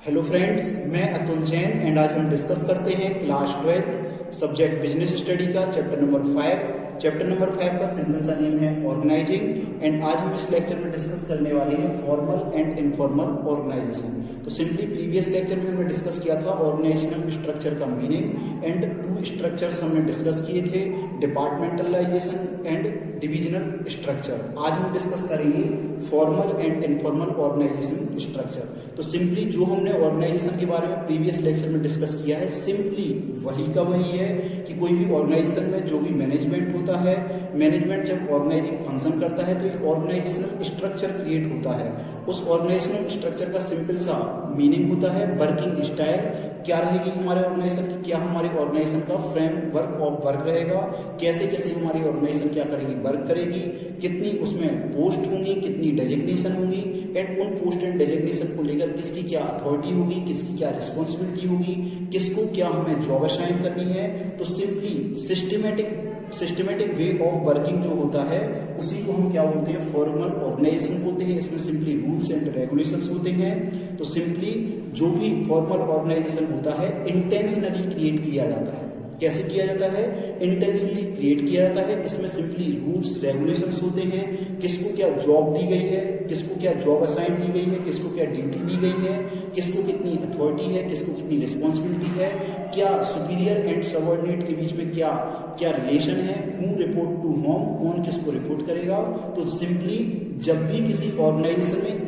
Hello friends, मैं Atul Jain and आज हम डिस्कस करते हैं क्लास 12 सब्जेक्ट बिजनेस स्टडी का चैप्टर नंबर 5। चैप्टर नंबर 5 का सिंपल सा नेम है ऑर्गेनाइजिंग एंड आज हम इस लेक्चर में डिस्कस करने वाले हैं फॉर्मल एंड इनफॉर्मल ऑर्गेनाइजेशन। तो सिंपली प्रीवियस लेक्चर में हमने डिस्कस किया था ऑर्गेनाइजेशनल स्ट्रक्चर का मीनिंग एंड टू स्ट्रक्चर्स हमने डिस्कस किए थे, डिपार्टमेंटलाइजेशन एंड डिविजनल स्ट्रक्चर। आज हम डिस्कस करेंगे formal and informal organisation structure. तो सिंपली जो हमने ऑर्गेनाइजेशन के बारे में प्रीवियस लेक्चर में डिस्कस किया है सिंपली वही का वही है कि कोई भी ऑर्गेनाइजेशन में जो भी मैनेजमेंट होता है, मैनेजमेंट जब ऑर्गेनाइजिंग फंक्शन करता है तो एक ऑर्गेनाइजेशनल स्ट्रक्चर क्रिएट होता है। उस ऑर्गेनाइजेशनल स्ट्रक्चर का सिंपल सा मीनिंग होता है वर्किंग स्टाइल, क्या रहेगी हमारे ऑर्गेनाइजेशन की, क्या हमारे ऑर्गेनाइजेशन का फ्रेमवर्क ऑफ वर्क रहेगा, कैसे कैसे हमारी ऑर्गेनाइजेशन क्या करेगी, वर्क करेगी, कितनी उसमें पोस्ट होंगी, कितनी डेजिग्नेशन होंगी एंड उन पोस्ट एंड डेजिग्नेशन को लेकर किसकी क्या अथॉरिटी होगी, किसकी क्या रिस्पॉन्सिबिलिटी होगी, किसको क्या हमें जॉब असाइन करनी है। तो simply systematic way of working जो होता है उसी को हम क्या बोलते हैं, फॉर्मल ऑर्गेनाइजेशन बोलते हैं। इसमें सिंपली रूल्स एंड रेगुलेशंस होते हैं। तो सिंपली जो भी फॉर्मल ऑर्गेनाइजेशन होता है इंटेंशनली क्रिएट किया जाता है। कैसे किया जाता है? इंटेंशनली क्रिएट किया जाता है। इसमें सिंपली रूल्स रेगुलेशंस होते हैं, किसको क्या जॉब दी गई है, किसको क्या जॉब असाइन की गई है, किसको क्या ड्यूटी दी गई है, किसको कितनी अथॉरिटी है, किसको कितनी रिस्पॉन्सिबिलिटी है, क्या सुपीरियर एंड सबऑर्डिनेट के बीच में क्या क्या रिलेशन है, हु रिपोर्ट टू होम, कौन किसको रिपोर्ट करेगा। तो सिंपली जब भी किसी ऑर्गेनाइजेशन में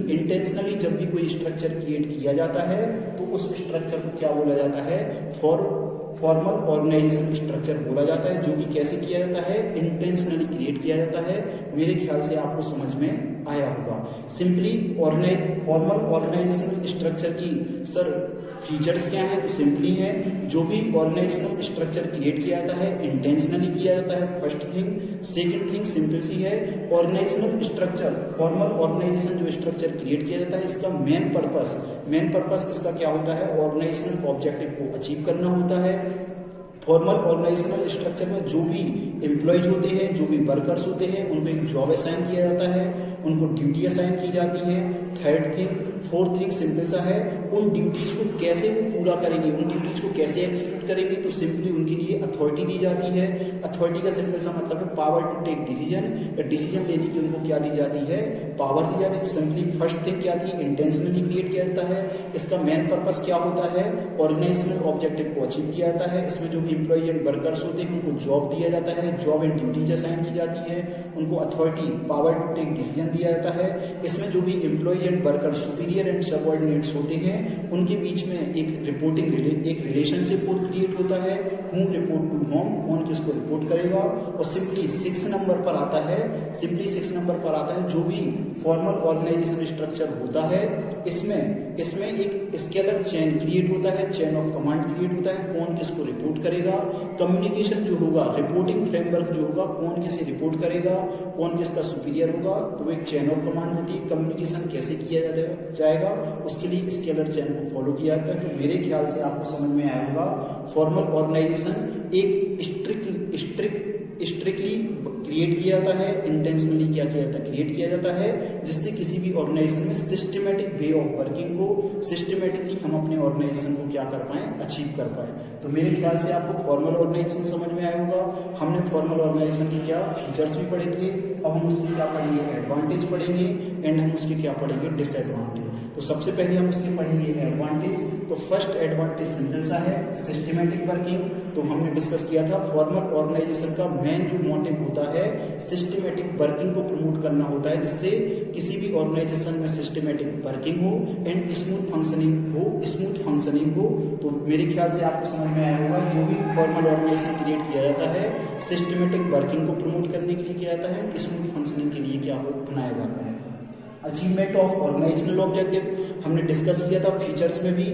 इंटेंशनली जब भी कोई स्ट्रक्चर क्रिएट किया जाता है तो उस स्ट्रक्चर को क्या बोला जाता है, फॉर्मल ऑर्गेनाइजेशन स्ट्रक्चर बोला जाता है। जो कि कैसे किया जाता है, इंटेंशनली क्रिएट किया जाता है। मेरे ख्याल से आपको समझ में आया होगा। सिंपली फॉर्मल ऑर्गेनाइजेशन स्ट्रक्चर की सर फीचर्स क्या हैं, तो सिंपली है जो भी ऑर्गेनाइजेशनल स्ट्रक्चर क्रिएट किया जाता है इंटेंशनली किया जाता है, first thing. Second thing simple सी है, ऑर्गेनाइजेशनल स्ट्रक्चर फॉर्मल ऑर्गेनाइजेशन जो स्ट्रक्चर क्रिएट किया जाता है इसका मेन पर्पस इसका क्या होता है, ऑर्गेनाइजेशनल ऑब्जेक्टिव को अचीव करना होता है। फॉर्मल ऑर्गेनाइजेशनल स्ट्रक्चर में जो भी एम्प्लॉयज होते हैं, जो भी वर्कर्स होते हैं, उनको एक जॉब असाइन किया जाता है, उनको ड्यूटी असाइन की जाती है। फोर्थ थिंग सिंपल सा है, उन ड्यूटीज को कैसे वो पूरा करेंगे, उन ड्यूटीज को कैसे एग्जीक्यूट करेंगे, तो सिंपली उनके लिए अथॉरिटी दी जाती है। अथॉरिटी का सिंपल सा मतलब है पावर टू टेक डिसीजन, या डिसीजन लेने की उनको क्या दी जाती है, पावर दी जाती है। सिंपली फर्स्ट थिंग क्या थी, इंटेंशनली क्रिएट किया जाता है। इसका मेन पर्पस क्या होता है, ऑर्गेनाइजेशनल ऑब्जेक्टिव को अचीव किया जाता है। इसमें जो भी एम्प्लॉय एंड वर्कर्स होते हैं उनको जॉब दिया जाता है, जॉब एंड ड्यूटीज असाइन की जाती है, उनको authority power to take decision दिया जाता है। इसमें जो भी employee and worker superior and subordinates होते हैं उनके बीच में एक रिलेशनशिप क्रिएट होता है, हु रिपोर्ट टू होम, कौन किसको रिपोर्ट करेगा। और सिंपली 6 नंबर पर आता है जो भी फॉर्मल ऑर्गेनाइजेशन स्ट्रक्चर होता है इसमें एक स्केलर चेन क्रिएट होता है, चेन ऑफ कमांड क्रिएट होता है, कौन किसको रिपोर्ट करेगा। कम्युनिकेशन जो होगा, रिपोर्टिंग फ्रेमवर्क जो होगा, कौन किसे रिपोर्ट करेगा, कौन किसका सुपीरियर होगा, तो वो एक चेन ऑफ कमांड होती है। कम्युनिकेशन कैसे किया जाएगा उसके लिए स्केलर चेन को फॉलो किया जाता है। तो मेरे ख्याल से आपको समझ में आया होगा, फॉर्मल ऑर्गेनाइजेशन एक स्ट्रिक्टली क्रिएट किया जाता है, इंटेंशनली क्या किया जाता है, क्रिएट किया जाता है, जिससे किसी भी ऑर्गेनाइजेशन में सिस्टमेटिक वे ऑफ वर्किंग को सिस्टमेटिकली हम अपने ऑर्गेनाइजेशन को क्या कर पाए, अचीव कर पाए। तो मेरे ख्याल से आपको फॉर्मल ऑर्गेनाइजेशन समझ में आया होगा। हमने फॉर्मल ऑर्गेनाइजेशन के क्या फीचर्स भी पढ़े थे, अब हम उसके क्या पढ़ेंगे, एडवांटेज पढ़ेंगे एंड हम उसके क्या पढ़ेंगे, डिसएडवांटेज। तो सबसे पहले हम उसके पढ़ेंगे एडवांटेज। तो फर्स्ट एडवांटेज सिंपल सा है, सिस्टमेटिक वर्किंग। तो हमने डिस्कस किया था फॉर्मल ऑर्गेनाइजेशन का मेन जो मोटिव होता है सिस्टमेटिक वर्किंग को प्रमोट करना होता है, जिससे किसी भी ऑर्गेनाइजेशन में सिस्टमेटिक वर्किंग हो एंड स्मूथ फंक्शनिंग हो। तो मेरे ख्याल से आपको समझ में आया होगा, जो भी फॉर्मल ऑर्गेनाइजेशन क्रिएट किया जाता है सिस्टमेटिक वर्किंग को प्रमोट करने के लिए किया जाता है, स्मूथ फंक्शनिंग के लिए क्या बनाया जाता है। अचीवमेंट ऑफ ऑर्गेनाइजेशनल ऑब्जेक्टिव हमने डिस्कस किया था फीचर्स में भी।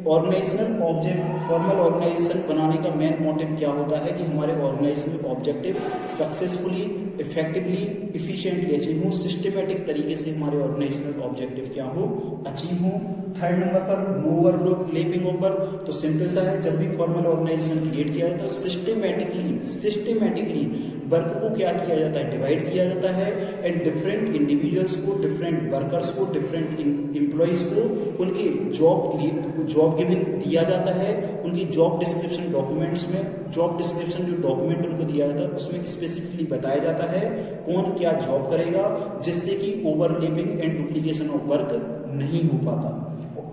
ऑर्गेनाइजेशनल ऑब्जेक्ट फॉर्मल ऑर्गेनाइजेशन बनाने का मेन मोटिव क्या होता है कि हमारे organisational objective successfully, effectively, efficiently achieve हो, सिस्टमेटिक तरीके से हमारे ऑर्गेनाइजेशनल ऑब्जेक्टिव क्या हो, अचीव हो। थर्ड नंबर पर नो ओवरलैपिंग ऑफ वर्क। तो सिंपल सा है, जब भी फॉर्मल ऑर्गेनाइजेशन क्रिएट किया जाता है सिस्टमेटिकली वर्क को क्या किया जाता है, डिवाइड किया जाता है एंड डिफरेंट इंडिविजुअल्स को, डिफरेंट वर्कर्स को, डिफरेंट एम्प्लॉइज को उनकी जॉब गिवन दिया जाता है, उनकी जॉब डिस्क्रिप्शन डॉक्यूमेंट्स में, जॉब डिस्क्रिप्शन जो डॉक्यूमेंट उनको दिया जाता है उसमें स्पेसिफिकली बताया जाता है कौन क्या जॉब करेगा, जिससे कि overlapping and duplication of work नहीं हो पाता।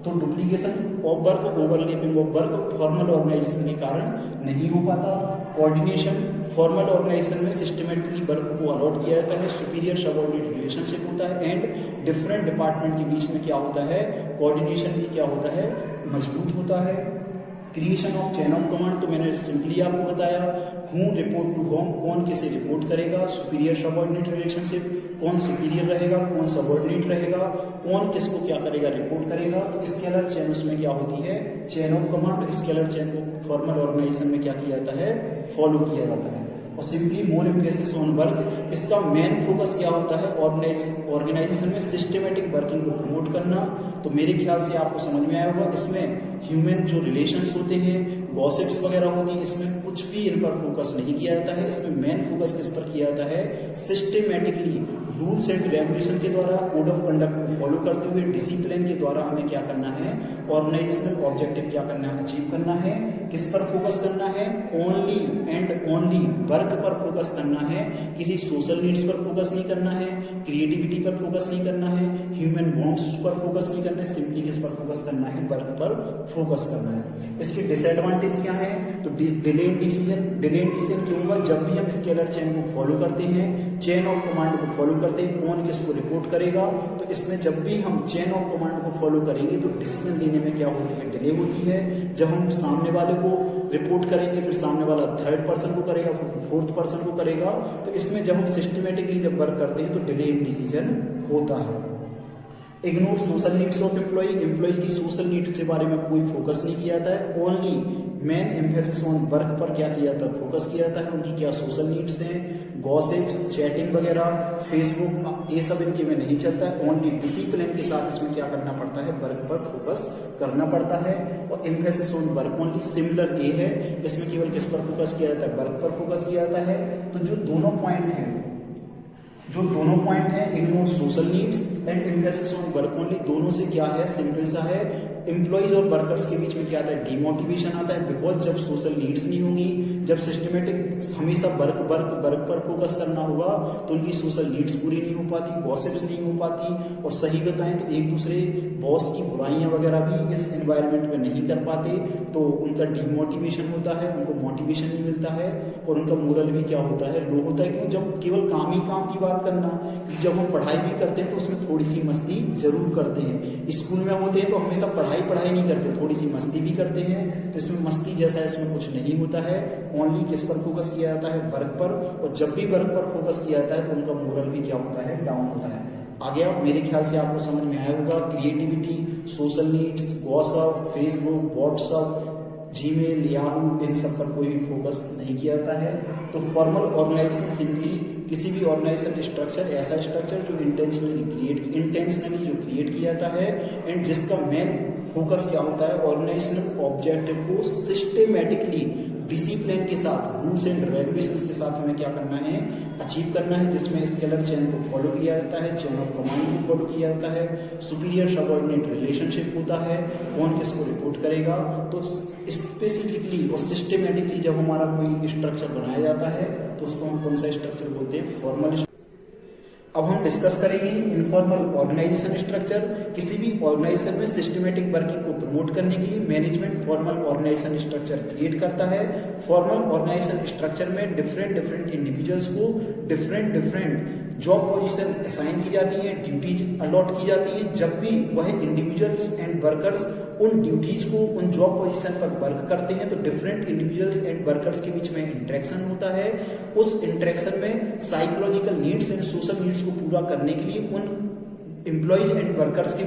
तो duplication of work, overlapping of work formal organisation के कारण नहीं हो पाता। कोऑर्डिनेशन फॉर्मल ऑर्गेनाइजेशन में सिस्टमेटिकली वर्क को अलॉट किया जाता है, सुपीरियर सबऑर्डिनेट रिलेशनशिप होता है एंड डिफरेंट डिपार्टमेंट के बीच में क्या होता है, कोऑर्डिनेशन भी क्या होता है, मजबूत होता है। Creation of chain of command, तो मैंने सिंपली आपको बताया हूँ रिपोर्ट टू होम, कौन किसे रिपोर्ट करेगा, सुपीरियर सबऑर्डिनेट रिलेशनशिप, कौन सुपीरियर रहेगा, कौन सबऑर्डिनेट रहेगा, कौन किसको क्या करेगा, रिपोर्ट करेगा। तो स्केलर चेन उसमें क्या होती है, chain of command. Scalar chain को फॉर्मल ऑर्गेनाइजेशन में क्या किया जाता है, फॉलो किया जाता है। और simply more emphasis on work, इसका मेन फोकस क्या होता है, ऑर्गेनाइजेशन में सिस्टमेटिक वर्किंग को प्रमोट करना। तो मेरे ख्याल से आपको समझ में आया होगा, इसमें ह्यूमन जो रिलेशंस होते हैं, गॉसिप्स वगैरह होती है, इसमें कुछ भी इन पर फोकस नहीं किया जाता है। इसमें मेन फोकस किस पर किया जाता है, सिस्टमेटिकली रूल्स एंड रेगुलेशन के द्वारा, कोड ऑफ कंडक्ट को फॉलो करते हुए, डिसिप्लिन के द्वारा हमें क्या करना है, ऑर्गेनाइजेशनल ऑब्जेक्टिव क्या करना है, अचीव करना है। किस पर फोकस करना है, ओनली एंड ओनली वर्क पर फोकस करना है, किसी सोशल नीड्स पर फोकस नहीं करना है, क्रिएटिविटी पर फोकस नहीं करना है, ह्यूमन बॉन्ड्स पर फोकस नहीं करना है, सिंपली किस पर फोकस करना है, वर्क पर फोकस करना है। इसके डिसएडवांटेज क्या है, तो डिलेड डिसीजन क्यों होगा, जब भी हम स्केलर चेन को फॉलो करते हैं, चेन ऑफ कमांड को फॉलो करते हैं, कौन किसको रिपोर्ट करेगा, तो इसमें जब भी हम चेन ऑफ कमांड को फॉलो करेंगे तो डिसीजन लेने में क्या होती है, डिले होती है। जब हम सामने वाले को रिपोर्ट करेंगे, फिर सामने वाला थर्ड पर्सन को करेगा, फिर फोर्थ पर्सन को करेगा, तो इसमें जब हम सिस्टमेटिकली जब वर्क करते हैं तो डिले इन डिसीजन होता है। Ignore social needs of employee की सोशल नीड्स के बारे में कोई फोकस नहीं किया जाता है, only main emphasis on work पर क्या किया जाता है, फोकस किया जाता है। उनकी क्या सोशल नीड्स हैं, गॉसिप्स, चैटिंग वगैरह, फेसबुक, ये सब इनके में नहीं चलता है। ओनली डिसिप्लिन के साथ इसमें क्या करना पड़ता है, वर्क पर फोकस करना पड़ता है। और emphasis on work only, similar ए है, इसमें केवल किस पर फोकस किया जाता है, वर्क पर फोकस किया जाता है। तो जो दोनों पॉइंट हैं, ignore social needs and emphasis on work only, दोनों से क्या है, सिंपल सा है, एम्प्लॉइज और वर्कर्स के बीच में क्या आता है, डिमोटिवेशन आता है। बिकॉज जब सोशल नीड्स नहीं होंगी, जब सिस्टमेटिक हमेशा वर्क पर फोकस करना होगा, तो उनकी सोशल नीड्स पूरी नहीं हो पाती, गॉसिप्स नहीं हो पाती, और सही बताएं तो एक दूसरे बॉस की बुराइयां वगैरह भी इस एनवायरनमेंट में नहीं कर पाते, तो उनका डिमोटिवेशन होता है, उनको मोटिवेशन नहीं मिलता है, और उनका मोरल भी क्या होता है, लो होता है। क्यों, जब केवल काम ही काम की बात करना, जब हम पढ़ाई भी करते हैं तो उसमें थोड़ी सी मस्ती जरूर करते हैं। स्कूल में होते हैं तो हमेशा पढ़ाई नहीं करते, थोड़ी सी मस्ती भी करते हैं, तो इसमें मस्ती जैसा इसमें कुछ नहीं होता है। ओनली किस पर फोकस किया जाता है, वर्क पर, और जब भी वर्क पर फोकस किया जाता है तो उनका मोरल भी क्या होता है, डाउन होता है। आगे आप मेरे ख्याल से आपको समझ में आया होगा, creativity, social needs, gossip, Facebook, WhatsApp, Gmail, Yahoo, इन सब पर कोई भी फोकस नहीं किया जाता है। तो फॉर्मल ऑर्गेनाइजेशन सिंपली किसी भी ऑर्गेनाइजेशन स्ट्रक्चर, ऐसा स्ट्रक्चर जो इंटेंशनली क्रिएट किया जाता है, एंड जिसका मेन फोकस क्या होता है, ऑर्गेनाइजेशनल ऑब्जेक्टिव को सिस्टमेटिकली डिसिप्लिन के साथ, रूल्स एंड रेगुलेशंस के साथ हमें क्या करना है, अचीव करना है, जिसमें स्केलर चेन को फॉलो किया जाता है, चेन ऑफ कमांड को फॉलो किया जाता है, सुपीरियर सबऑर्डिनेट रिलेशनशिप होता है, कौन किसको रिपोर्ट करेगा। तो स्पेसिफिकली और सिस्टमेटिकली जब हमारा कोई स्ट्रक्चर बनाया जाता है तो उसको हम कौन सा स्ट्रक्चर बोलते हैं, फॉर्मल। अब हम डिस्कस करेंगे इनफॉर्मल ऑर्गेनाइजेशन स्ट्रक्चर। किसी भी ऑर्गेनाइजेशन में सिस्टमेटिक वर्किंग को प्रमोट करने के लिए management formal organisation structure create करता है। फॉर्मल ऑर्गेनाइजेशन स्ट्रक्चर में डिफरेंट इंडिविजुअल्स को डिफरेंट जॉब पोजीशन असाइन की जाती है, ड्यूटीज अलॉट की जाती है। जब भी वह इंडिविजुअल्स एंड वर्कर्स उन ड्यूटीज को, उन जॉब पोजीशन पर वर्क करते हैं, तो डिफरेंट इंडिविजुअल्स एंड वर्कर्स के बीच में इंटरेक्शन होता है। उस इंटरेक्शन में psychological needs and social needs को पूरा करने के लिए उन एम्प्लॉइज एंड वर्कर्स के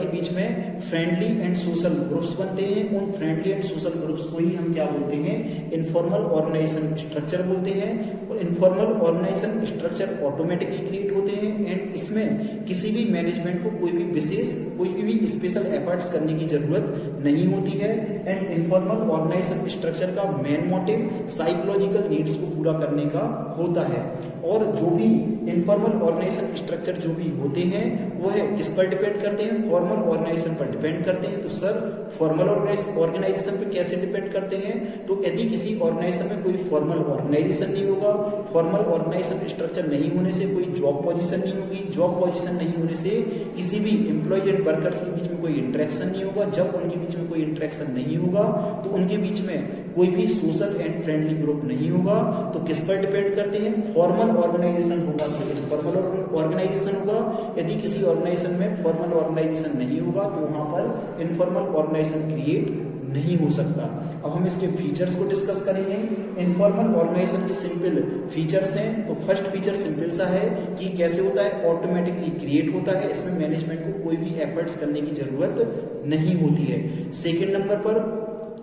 बीच में फ्रेंडली एंड सोशल ग्रुप्स बनते हैं। उन फ्रेंडली एंड सोशल ग्रुप्स को ही हम क्या बोलते हैं, इनफॉर्मल ऑर्गेनाइजेशन स्ट्रक्चर बोलते हैं। Informal organisation structure automatically create होते हैं, एंड इसमें किसी भी मैनेजमेंट को कोई भी स्पेशल एफर्ट्स करने की जरूरत नहीं होती है। एंड इनफॉर्मल ऑर्गेनाइजेशन स्ट्रक्चर का मेन मोटिव साइकोलॉजिकल नीड्स को पूरा करने का होता है। और जो भी इनफॉर्मल ऑर्गेनाइजेशन स्ट्रक्चर जो भी होते हैं वो है किस पर डिपेंड करते हैं? फॉर्मल ऑर्गेनाइजेशन पर डिपेंड करते हैं। तो सर फॉर्मल ऑर्गेनाइजेशन पे कैसे डिपेंड करते हैं? तो यदि किसी ऑर्गेनाइजेशन में कोई फॉर्मल ऑर्गेनाइजेशन नहीं होगा, फॉर्मल ऑर्गेनाइजेशन स्ट्रक्चर नहीं होने से कोई जॉब पोजीशन नहीं होगी, जॉब पोजीशन नहीं होने से किसी भी एम्प्लॉय एंड वर्कर्स के बीच में कोई इंटरेक्शन नहीं होगा। जब उनके बीच में कोई इंटरेक्शन नहीं होगा तो उनके बीच में कोई भी सोशल एंड फ्रेंडली ग्रुप नहीं होगा। तो किस पर डिपेंड करते हैं? फॉर्मल ऑर्गेनाइजेशन होगा तो फॉर्मल ऑर्गेनाइजेशन होगा। यदि किसी ऑर्गेनाइजेशन में फॉर्मल ऑर्गेनाइजेशन नहीं होगा तो वहां पर इनफॉर्मल ऑर्गेनाइजेशन क्रिएट नहीं हो सकता। अब हम इसके फीचर्स को डिस्कस करेंगे। इनफॉर्मल ऑर्गेनाइजेशन के सिंपल फीचर्स हैं। तो फर्स्ट फीचर सिंपल सा है कि कैसे होता है, ऑटोमेटिकली क्रिएट होता है, इसमें मैनेजमेंट को कोई भी एफर्ट्स करने की जरूरत नहीं होती है। सेकेंड नंबर पर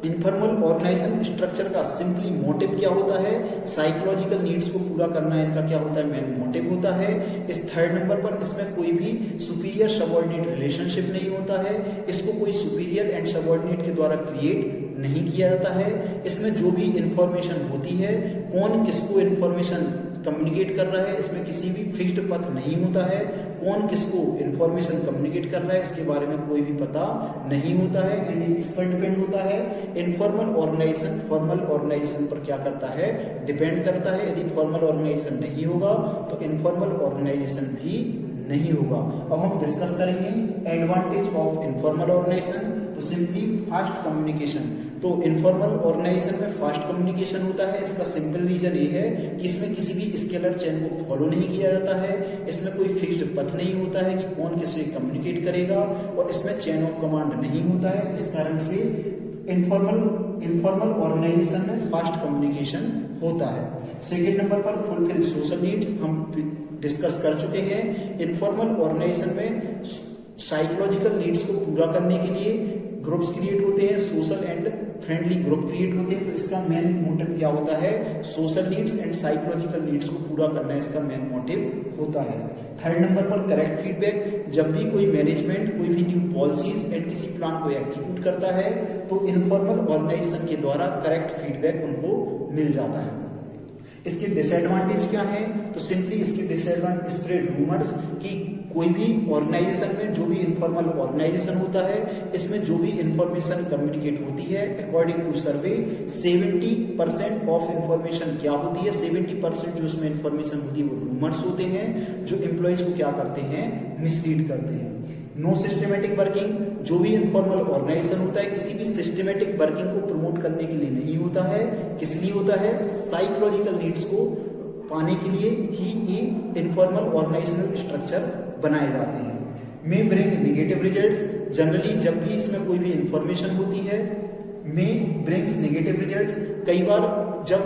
इनफॉर्मल ऑर्गेनाइजेशन स्ट्रक्चर का सिंपली मोटिव क्या होता है? साइकोलॉजिकल नीड्स को पूरा करना इनका क्या होता है? मेन मोटिव होता है। इस थर्ड नंबर पर इसमें कोई भी सुपीरियर सबऑर्डिनेट रिलेशनशिप नहीं होता है, इसको कोई सुपीरियर एंड सबऑर्डिनेट के द्वारा क्रिएट नहीं किया जाता है। इसमें जो भी इंफॉर्मेशन होती है, कौन किसको इंफॉर्मेशन कम्युनिकेट कर रहा है, इसमें किसी भी फिक्स्ड पथ नहीं होता है। कौन किसको इंफॉर्मेशन कम्युनिकेट कर रहा है इसके बारे में कोई भी पता नहीं होता है। एंड ये किस पर डिपेंड होता है? इनफॉर्मल ऑर्गेनाइजेशन फॉर्मल ऑर्गेनाइजेशन पर क्या करता है? डिपेंड करता है। यदि फॉर्मल ऑर्गेनाइजेशन नहीं होगा तो इनफॉर्मल ऑर्गेनाइजेशन भी नहीं होगा। अब हम डिस्कस करेंगे एडवांटेज ऑफ इनफॉर्मल ऑर्गेनाइजेशन। तो सिंपली फास्ट कम्युनिकेशन। तो इनफॉर्मल ऑर्गेनाइजेशन में फास्ट कम्युनिकेशन होता है। इसका सिंपल रीजन ये है कि इसमें किसी भी स्केलर चेन को फॉलो नहीं किया जाता है, इसमें कोई फिक्स्ड पथ नहीं होता है कि कौन किससे कम्युनिकेट करेगा, और इसमें चेन ऑफ कमांड नहीं होता है। इस कारण से इनफॉर्मल ऑर्गेनाइजेशन में फास्ट कम्युनिकेशन होता है। सेकेंड नंबर पर फुलफिल सोशल नीड्स हम डिस्कस कर चुके हैं। इनफॉर्मल ऑर्गेनाइजेशन में साइकोलॉजिकल नीड्स को पूरा करने के लिए ग्रुप्स क्रिएट होते हैं, social and friendly group create होते हैं। तो इसका मेन मोटिव क्या होता है? Social needs and psychological needs को पूरा करना इसका मेन मोटिव होता है। थर्ड नंबर पर करेक्ट फीडबैक। जब भी कोई मैनेजमेंट कोई भी न्यू पॉलिसीज एंड किसी प्लान को एग्जीक्यूट करता है तो इनफॉर्मल ऑर्गेनाइजेशन के द्वारा करेक्ट फीडबैक उनको मिल जाता है। इसके डिसएडवांटेज क्या है? तो सिंपली इसके डिसएडवांटेज स्प्रेड रूमर्स कि कोई भी ऑर्गेनाइजेशन में जो भी इनफॉर्मल ऑर्गेनाइजेशन होता है इसमें जो भी इंफॉर्मेशन कम्युनिकेट होती है according to survey 70% of information क्या होती है? 70% जो इसमें इंफॉर्मेशन होती है वो रूमर्स होते हैं जो एम्प्लॉयज को क्या करते हैं? मिसलीड करते हैं। No systematic working. जो भी इनफॉर्मल ऑर्गेनाइजेशन होता है किसी भी सिस्टमेटिक वर्किंग को प्रमोट करने के लिए नहीं होता है। किस लिए होता है? साइकोलॉजिकल नीड्स को पाने के लिए ही ये इनफॉर्मल ऑर्गेनाइजेशनल स्ट्रक्चर बनाए जाते हैं। मे ब्रिंग नेगेटिव रिजल्ट्स। जनरली जब भी इसमें कोई भी इंफॉर्मेशन होती है मे ब्रिंग्स नेगेटिव रिजल्ट्स। कई बार जब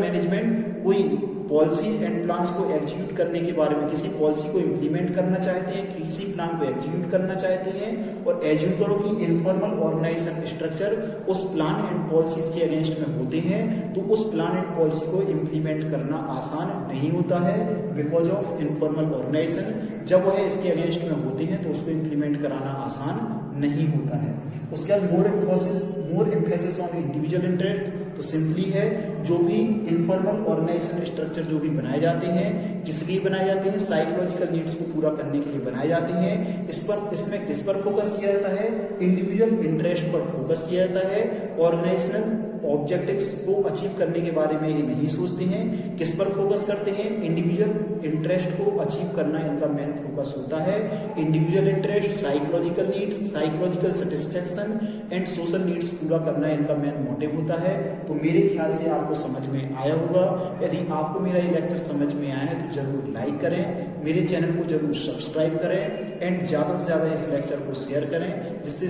मैनेजमेंट कोई पॉलिसीज एंड प्लान्स को एग्जीक्यूट करने के बारे में, किसी पॉलिसी को इंप्लीमेंट करना चाहते हैं, किसी प्लान को एग्जीक्यूट करना चाहते हैं, और एज्यूम करो कि इनफॉर्मल ऑर्गेनाइजेशन स्ट्रक्चर उस प्लान एंड पॉलिसीज के अगेंस्ट में होते हैं, तो उस प्लान एंड पॉलिसी को इंप्लीमेंट करना आसान नहीं होता है बिकॉज ऑफ इनफॉर्मल ऑर्गेनाइजेशन। जब वह इसके अगेंस्ट में होते हैं तो उसको इंप्लीमेंट कराना आसान नहीं होता है। उसके बाद मोर एम्फेसिस ऑन इंडिविजुअल इंटरेस्ट। तो सिंपली है जो भी इनफॉर्मल ऑर्गेनाइजेशन स्ट्रक्चर जो भी बनाए जाते हैं किस लिए बनाए जाते हैं? साइकोलॉजिकल नीड्स को पूरा करने के लिए बनाए जाते हैं। इसमें किस पर फोकस किया जाता है? इंडिविजुअल इंटरेस्ट पर फोकस किया जाता है। ऑर्गेनाइजेशनल ऑब्जेक्टिव्स को अचीव करने के बारे में ये नहीं सोचते हैं। किस पर फोकस करते हैं? इंडिविजुअल इंटरेस्ट को अचीव करना इनका मेन फोकस होता है। Individual interest, psychological needs, psychological satisfaction and social needs पूरा करना इनका मेन मोटिव होता है। तो मेरे ख्याल से आपको समझ में आया होगा। यदि आपको मेरा ये लेक्चर समझ में आया है तो जरूर लाइक करें, मेरे चैनल को जरूर सब्सक्राइब करें एंड ज्यादा से ज्यादा इस लेक्चर को शेयर करें जिससे